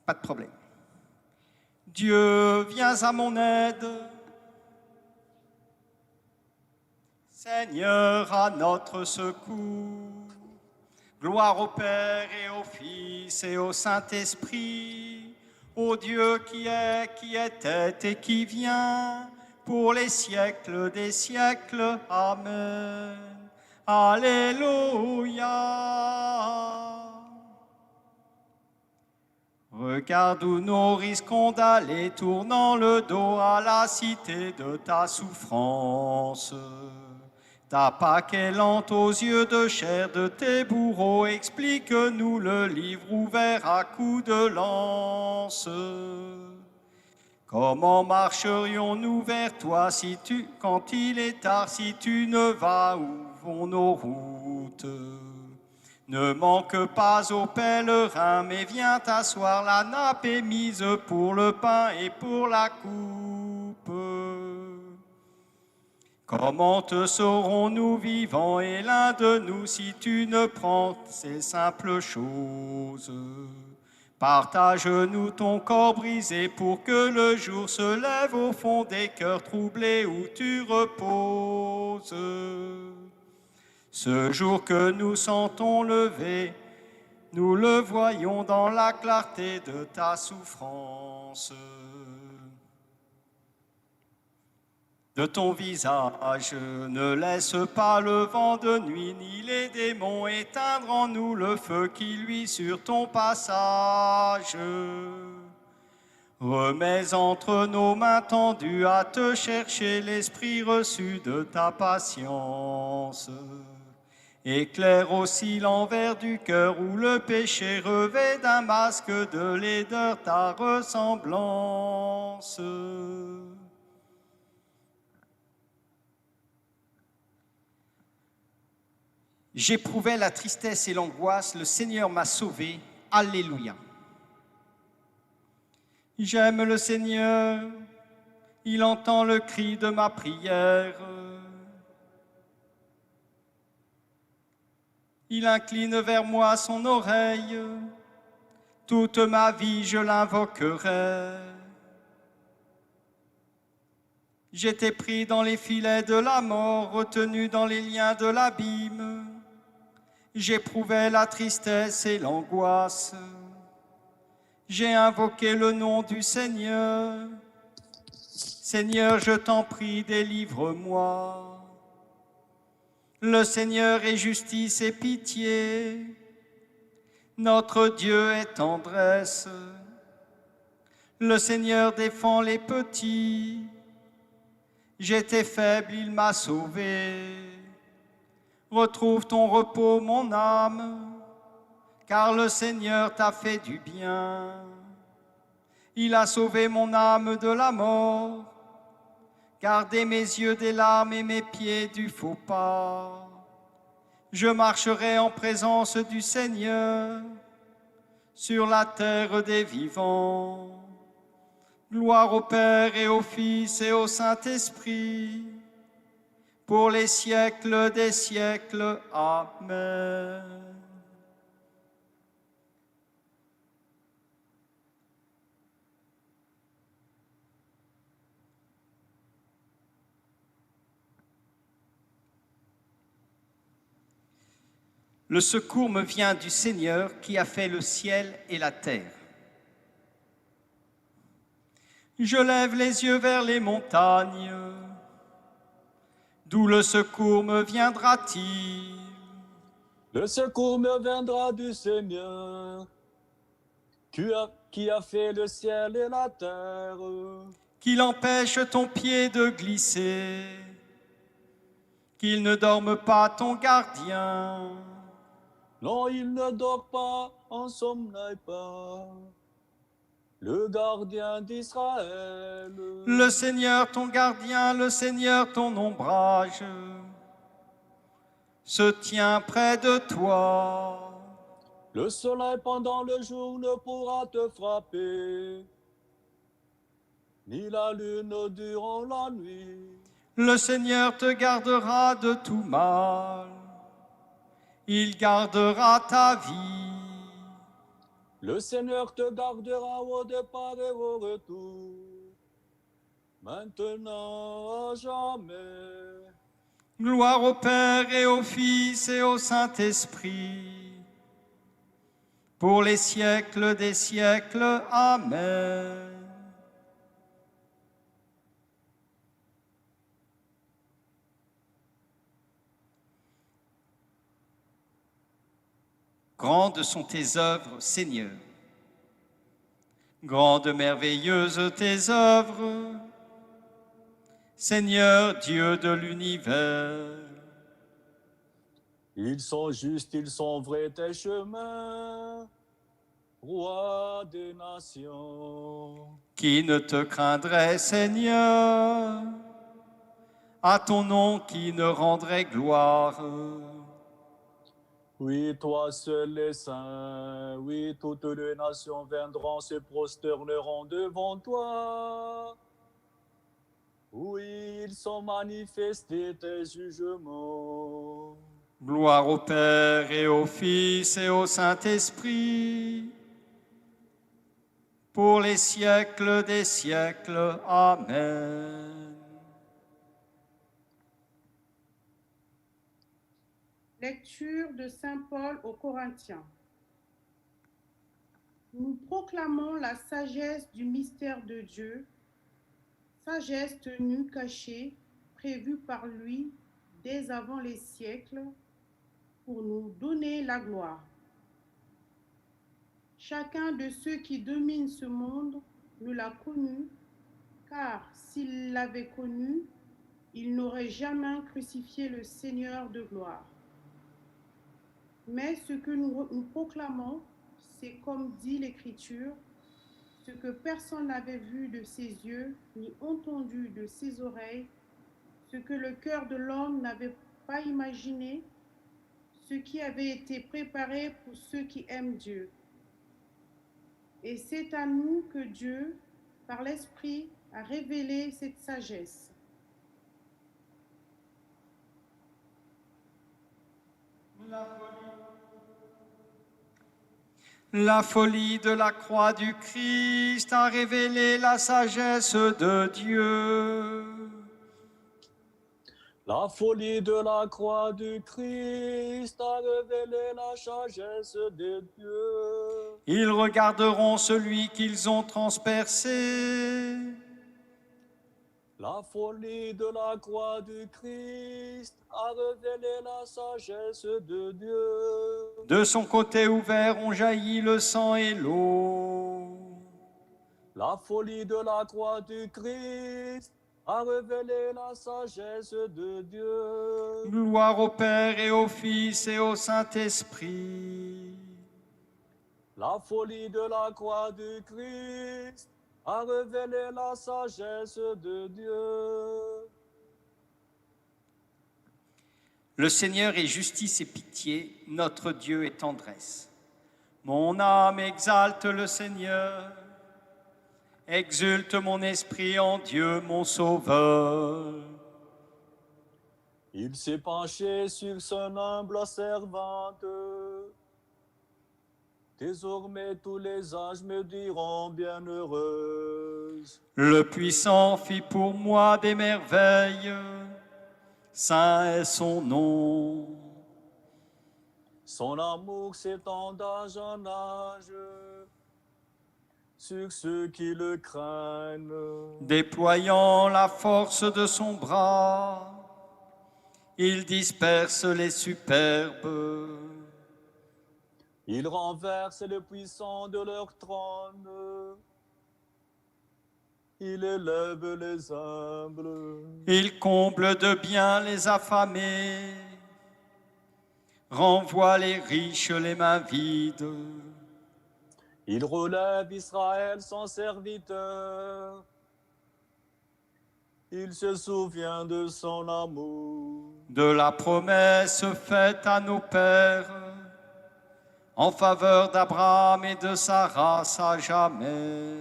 Pas de problème. Dieu, viens à mon aide. Seigneur, à notre secours. Gloire au Père et au Fils et au Saint-Esprit, au Dieu qui est, qui était et qui vient, pour les siècles des siècles. Amen. Alléluia. Regarde où nous risquons d'aller, tournant le dos à la cité de ta souffrance. Ta Pâque est lente aux yeux de chair de tes bourreaux, explique-nous le livre ouvert à coups de lance. Comment marcherions-nous vers toi quand il est tard, si tu ne vas où vont nos routes? Ne manque pas aux pèlerins, mais viens t'asseoir, la nappe est mise pour le pain et pour la coupe. Comment te saurons-nous vivants et l'un de nous si tu ne prends ces simples choses? Partage-nous ton corps brisé pour que le jour se lève au fond des cœurs troublés où tu reposes. Ce jour que nous sentons lever, nous le voyons dans la clarté de ta souffrance. De ton visage, ne laisse pas le vent de nuit, ni les démons éteindre en nous le feu qui luit sur ton passage. Remets entre nos mains tendues à te chercher l'esprit reçu de ta patience. Éclaire aussi l'envers du cœur où le péché revêt d'un masque de laideur ta ressemblance. J'éprouvais la tristesse et l'angoisse, le Seigneur m'a sauvé. Alléluia. J'aime le Seigneur, il entend le cri de ma prière. Il incline vers moi son oreille, toute ma vie je l'invoquerai. J'étais pris dans les filets de la mort, retenu dans les liens de l'abîme. J'éprouvais la tristesse et l'angoisse. J'ai invoqué le nom du Seigneur. Seigneur, je t'en prie, délivre-moi. Le Seigneur est justice et pitié. Notre Dieu est tendresse. Le Seigneur défend les petits. J'étais faible, il m'a sauvé. Retrouve ton repos, mon âme, car le Seigneur t'a fait du bien. Il a sauvé mon âme de la mort, gardé mes yeux des larmes et mes pieds du faux pas. Je marcherai en présence du Seigneur, sur la terre des vivants. Gloire au Père et au Fils et au Saint-Esprit, pour les siècles des siècles. Amen. Le secours me vient du Seigneur qui a fait le ciel et la terre. Je lève les yeux vers les montagnes. D'où le secours me viendra-t-il? Le secours me viendra du Seigneur, qui a fait le ciel et la terre. Qu'il empêche ton pied de glisser, qu'il ne dorme pas ton gardien. Non, il ne dort pas, en sommeille pas, le gardien d'Israël. Le Seigneur ton gardien, le Seigneur ton ombrage, se tient près de toi. Le soleil pendant le jour ne pourra te frapper, ni la lune durant la nuit. Le Seigneur te gardera de tout mal. Il gardera ta vie. Le Seigneur te gardera au départ et au retour, maintenant à jamais. Gloire au Père et au Fils et au Saint-Esprit, pour les siècles des siècles. Amen. Grandes sont tes œuvres, Seigneur. Grandes, merveilleuses tes œuvres, Seigneur Dieu de l'univers. Ils sont justes, ils sont vrais tes chemins, Roi des nations. Qui ne te craindrait, Seigneur? À ton nom qui ne rendrait gloire? Oui, toi seul es saint, oui, toutes les nations viendront, se prosterneront devant toi. Oui, ils sont manifestés tes jugements. Gloire au Père et au Fils et au Saint-Esprit, pour les siècles des siècles. Amen. Lecture de Saint Paul aux Corinthiens. Nous proclamons la sagesse du mystère de Dieu, sagesse tenue cachée, prévue par lui dès avant les siècles, pour nous donner la gloire. Chacun de ceux qui dominent ce monde ne l'a connu, car s'il l'avait connu, il n'aurait jamais crucifié le Seigneur de gloire. Mais ce que nous proclamons, c'est comme dit l'Écriture, ce que personne n'avait vu de ses yeux, ni entendu de ses oreilles, ce que le cœur de l'homme n'avait pas imaginé, ce qui avait été préparé pour ceux qui aiment Dieu. Et c'est à nous que Dieu, par l'Esprit, a révélé cette sagesse. La folie de la croix du Christ a révélé la sagesse de Dieu. La folie de la croix du Christ a révélé la sagesse de Dieu. Ils regarderont celui qu'ils ont transpercé. La folie de la croix du Christ a révélé la sagesse de Dieu. De son côté ouvert ont jailli le sang et l'eau. La folie de la croix du Christ a révélé la sagesse de Dieu. Gloire au Père et au Fils et au Saint-Esprit. La folie de la croix du Christ a révélé la sagesse de Dieu. Le Seigneur est justice et pitié, notre Dieu est tendresse. Mon âme exalte le Seigneur, exulte mon esprit en Dieu mon Sauveur. Il s'est penché sur son humble servante. Désormais tous les anges me diront bienheureuse. Le Puissant fit pour moi des merveilles, saint est son nom. Son amour s'étend d'âge en âge sur ceux qui le craignent. Déployant la force de son bras, il disperse les superbes. Il renverse les puissants de leur trône. Il élève les humbles. Il comble de bien les affamés, renvoie les riches les mains vides. Il relève Israël son serviteur. Il se souvient de son amour. De la promesse faite à nos pères, en faveur d'Abraham et de sa race à jamais.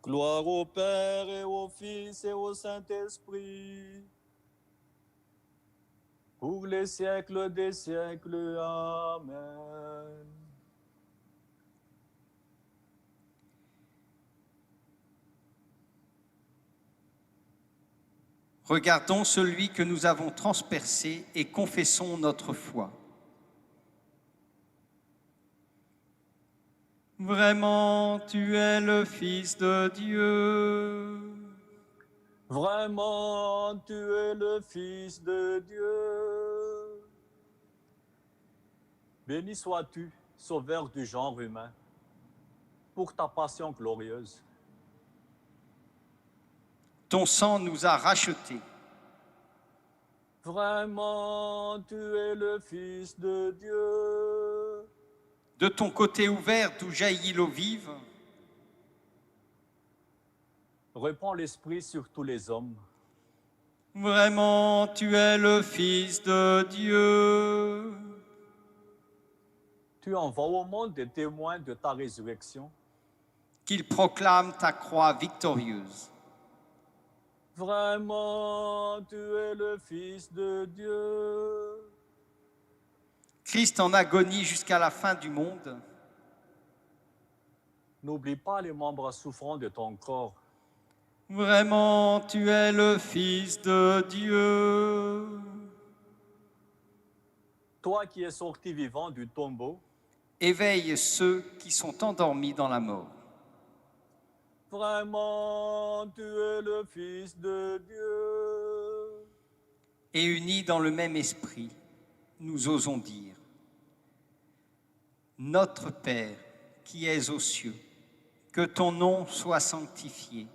Gloire au Père et au Fils et au Saint-Esprit, pour les siècles des siècles. Amen. Regardons celui que nous avons transpercé et confessons notre foi. Vraiment, tu es le Fils de Dieu. Vraiment, tu es le Fils de Dieu. Béni sois-tu, Sauveur du genre humain, pour ta passion glorieuse. Ton sang nous a rachetés. Vraiment, tu es le Fils de Dieu. De ton côté ouvert d'où jaillit l'eau vive, Répands l'Esprit sur tous les hommes. vraiment tu es le Fils de Dieu. Tu envoies au monde des témoins de ta résurrection. Qu'ils proclament ta croix victorieuse. Vraiment, tu es le Fils de Dieu. Christ en agonie jusqu'à la fin du monde, N'oublie pas les membres souffrants de ton corps. vraiment tu es le Fils de Dieu. Toi qui es sorti vivant du tombeau, Éveille ceux qui sont endormis dans la mort. vraiment, tu es le Fils de Dieu. Et unis dans le même esprit, nous osons dire: Notre Père qui es aux cieux, que ton nom soit sanctifié,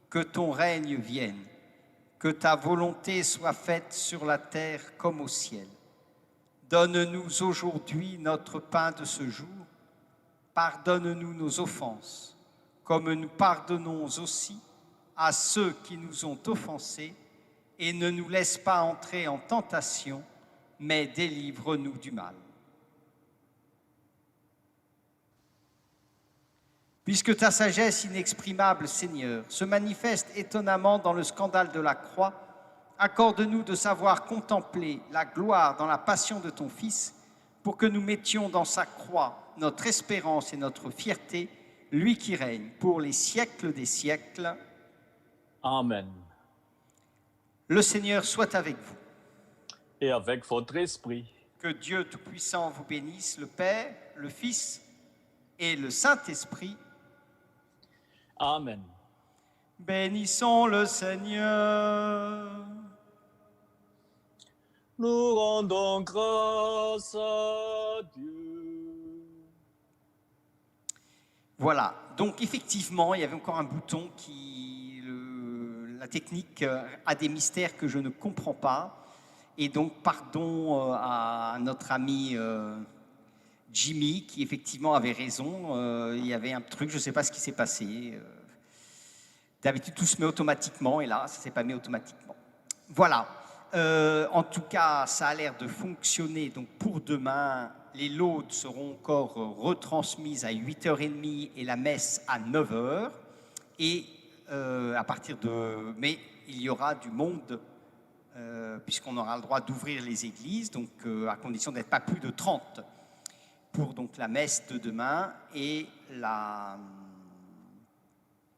que ton règne vienne, que ta volonté soit faite sur la terre comme au ciel. Donne-nous aujourd'hui notre pain de ce jour. Pardonne-nous nos offenses, comme nous pardonnons aussi à ceux qui nous ont offensés, et ne nous laisse pas entrer en tentation, mais délivre-nous du mal. Puisque ta sagesse inexprimable, Seigneur, se manifeste étonnamment dans le scandale de la croix, accorde-nous de savoir contempler la gloire dans la passion de ton Fils, pour que nous mettions dans sa croix notre espérance et notre fierté, lui qui règne pour les siècles des siècles. Amen. Le Seigneur soit avec vous. Et avec votre esprit. Que Dieu Tout-Puissant vous bénisse, le Père, le Fils et le Saint-Esprit. Amen. Bénissons le Seigneur. Nous rendons grâce à Dieu. Voilà, donc effectivement, il y avait encore un bouton la technique a des mystères que je ne comprends pas. Et donc, pardon à notre ami Jimmy, qui effectivement avait raison. Il y avait un truc, je ne sais pas ce qui s'est passé. D'habitude, tout se met automatiquement, et là, ça ne s'est pas mis automatiquement. Voilà. En tout cas, ça a l'air de fonctionner. Donc, pour demain, les laudes seront encore retransmises à 8h30 et la messe à 9h. Et à partir de... Mais il y aura du monde, puisqu'on aura le droit d'ouvrir les églises, donc à condition d'être pas plus de 30 pour donc la messe de demain et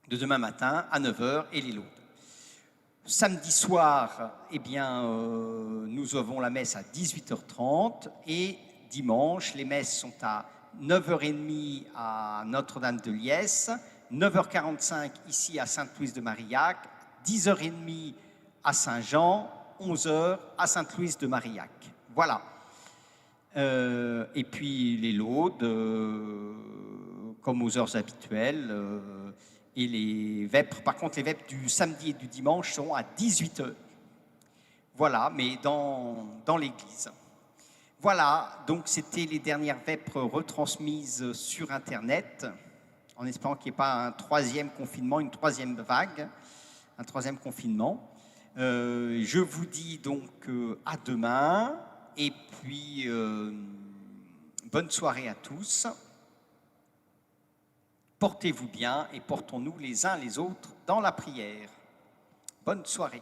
de demain matin à 9h et les laudes. Samedi soir, eh bien, nous avons la messe à 18h30 et dimanche, les messes sont à 9h30 à Notre-Dame-de-Liesse, 9h45 ici à Sainte-Louise-de-Marillac, 10h30 à Saint-Jean, 11h à Sainte-Louise-de-Marillac. Voilà. Et puis les laudes, comme aux heures habituelles, et les vêpres. Par contre, les vêpres du samedi et du dimanche sont à 18h. Voilà, mais dans l'église. Voilà, donc c'était les dernières vêpres retransmises sur Internet, en espérant qu'il n'y ait pas un troisième confinement, une troisième vague, un troisième confinement. Je vous dis donc à demain, et puis bonne soirée à tous. Portez-vous bien et portons-nous les uns les autres dans la prière. Bonne soirée.